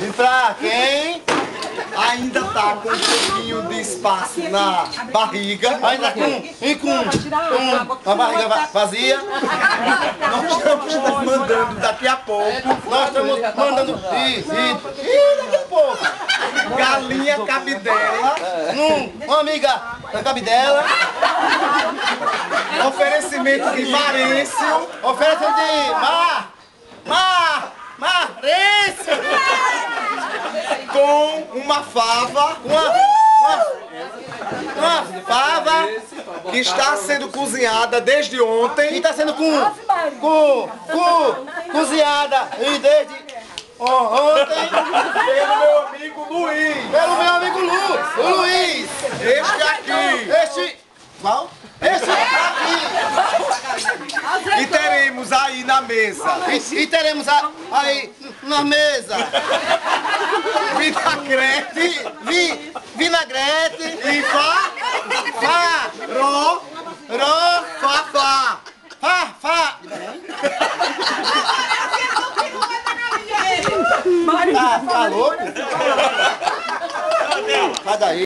E pra quem ainda tá com um pouquinho de espaço na barriga, ainda com a barriga vazia, nós estamos mandando daqui a pouco, daqui a pouco, galinha cabidela, uma amiga da cabidela, oferecimento de Marencio, oferecimento de Marencio, com uma fava, uma fava que está sendo cozinhada desde ontem. E está sendo cozinhada e desde ontem pelo meu amigo Luiz. Pelo meu amigo Luiz. Este aqui. Qual? Esse aqui. E teremos aí na mesa. E teremos aí na mesa. Vinagrete e fá. Tá louco? Sai daí.